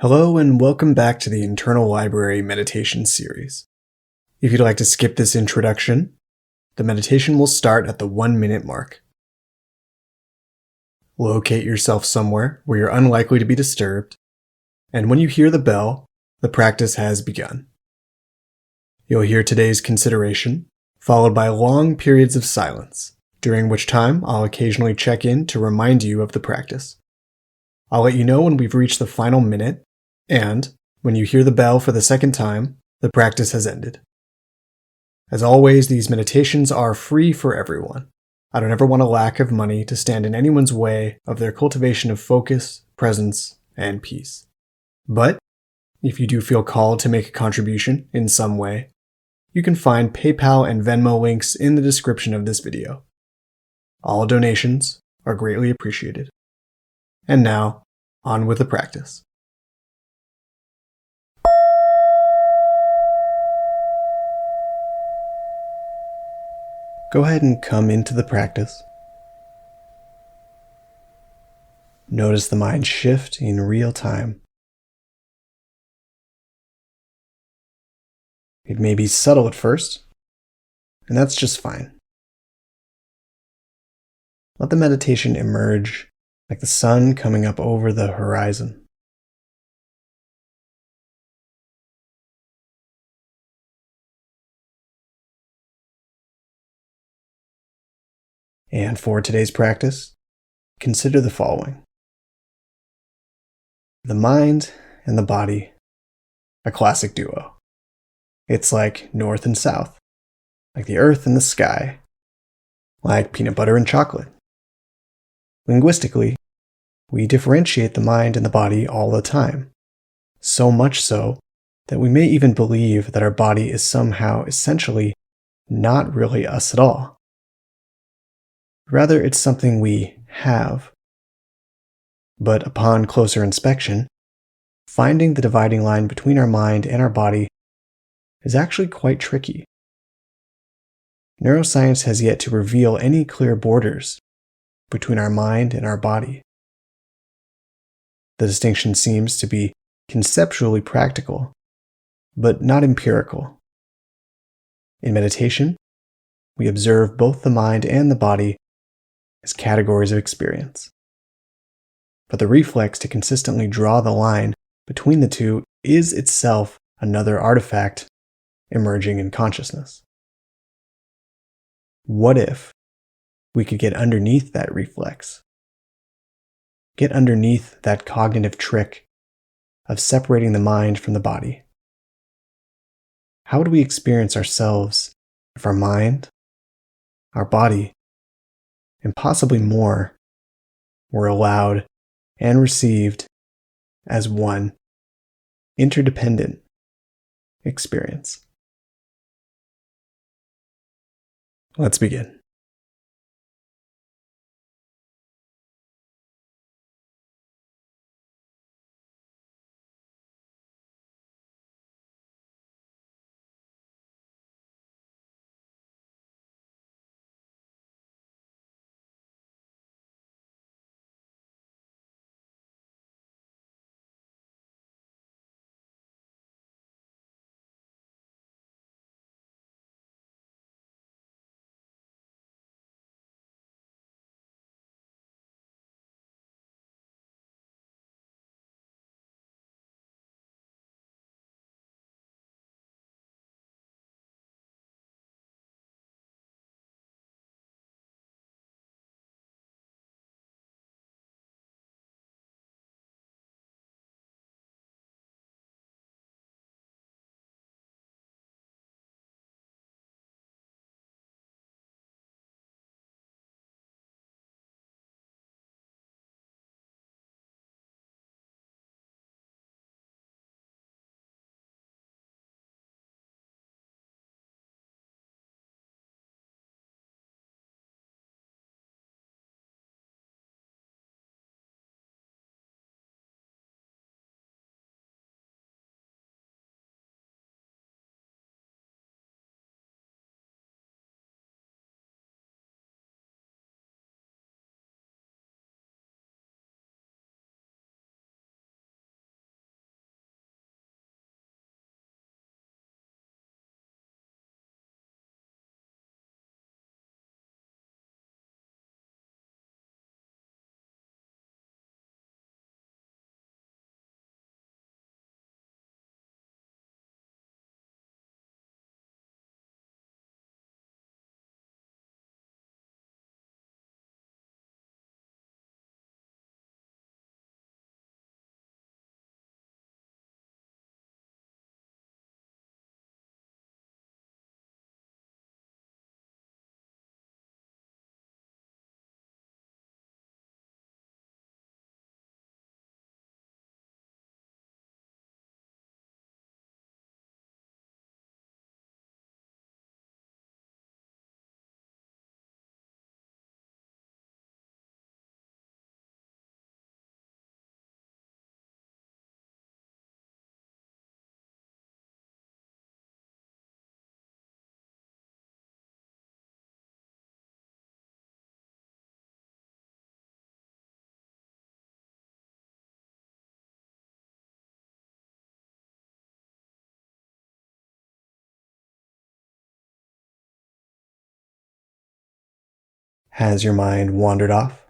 Hello and welcome back to the Internal Library Meditation Series. If you'd like to skip this introduction, the meditation will start at the 1-minute mark. Locate yourself somewhere where you're unlikely to be disturbed, and when you hear the bell, the practice has begun. You'll hear today's consideration, followed by long periods of silence, during which time I'll occasionally check in to remind you of the practice. I'll let you know when we've reached the final minute, and when you hear the bell for the second time, the practice has ended. As always, these meditations are free for everyone. I don't ever want a lack of money to stand in anyone's way of their cultivation of focus, presence, and peace. But if you do feel called to make a contribution in some way, you can find PayPal and VenMo links in the description of this video. All donations are greatly appreciated. And now, on with the practice. Go ahead and come into the practice. Notice the mind shift in real time. It may be subtle at first, and that's just fine. Let the meditation emerge like the sun coming up over the horizon. And for today's practice, consider the following. The mind and the body, a classic duo. It's like north and south, like the earth and the sky, like peanut butter and chocolate. Linguistically, we differentiate the mind and the body all the time, so much so that we may even believe that our body is somehow essentially not really us at all. Rather, it's something we have. But upon closer inspection, finding the dividing line between our mind and our body is actually quite tricky. Neuroscience has yet to reveal any clear borders between our mind and our body. The distinction seems to be conceptually practical, but not empirical. In meditation, we observe both the mind and the body as categories of experience. But the reflex to consistently draw the line between the two is itself another artifact emerging in consciousness. What if we could get underneath that reflex? Get underneath that cognitive trick of separating the mind from the body? How would we experience ourselves if our mind, our body, and possibly more were allowed and received as one interdependent experience? Let's begin. Has your mind wandered off?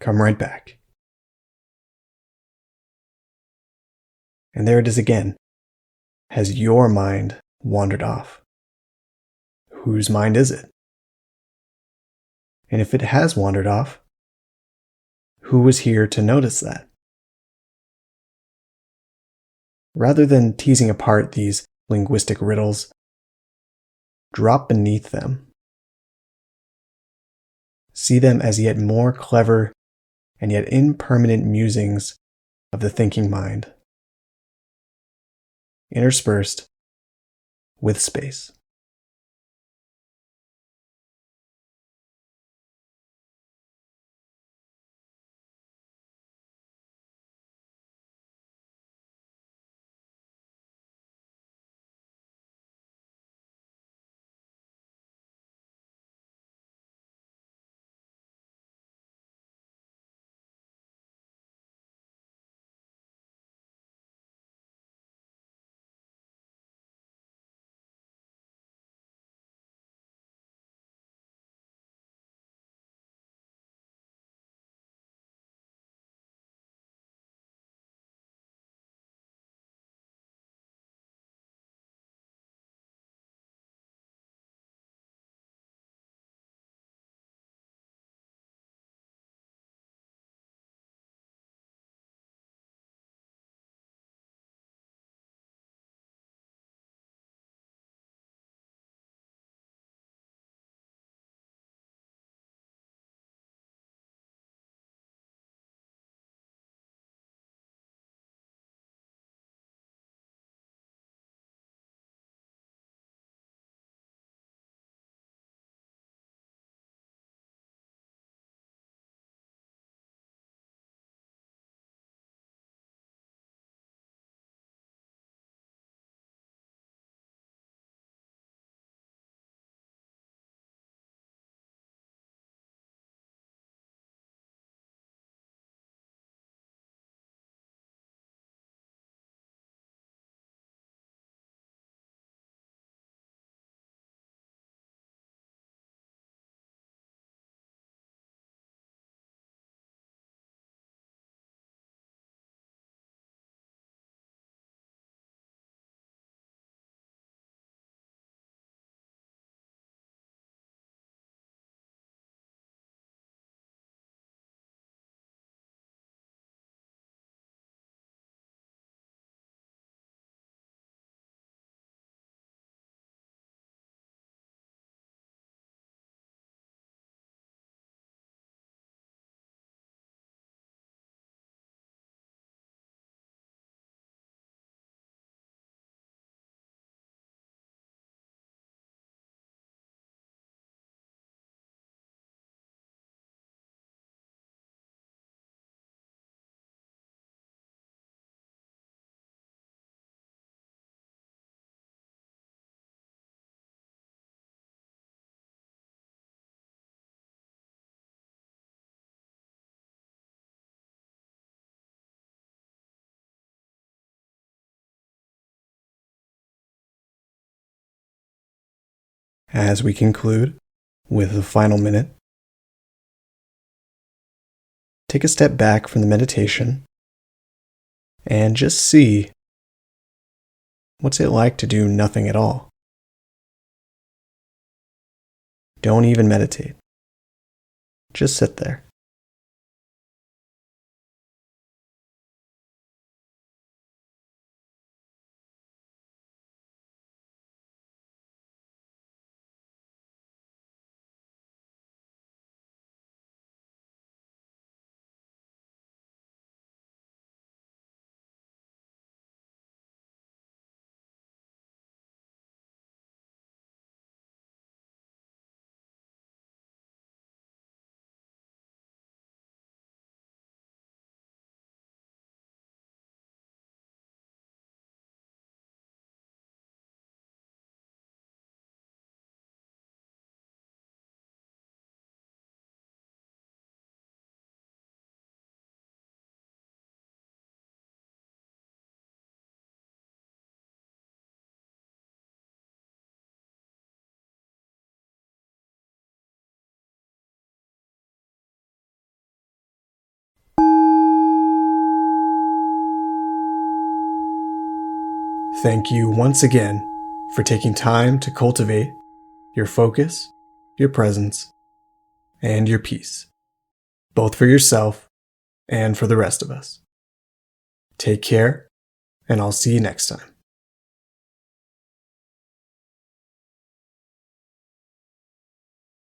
Come right back. And there it is again. Has your mind wandered off? Whose mind is it? And if it has wandered off, who was here to notice that? Rather than teasing apart these linguistic riddles, drop beneath them. See them as yet more clever and yet impermanent musings of the thinking mind, interspersed with space. As we conclude with the final minute, take a step back from the meditation and just see what's it like to do nothing at all. Don't even meditate. Just sit there. Thank you once again for taking time to cultivate your focus, your presence, and your peace, both for yourself and for the rest of us. Take care, and I'll see you next time.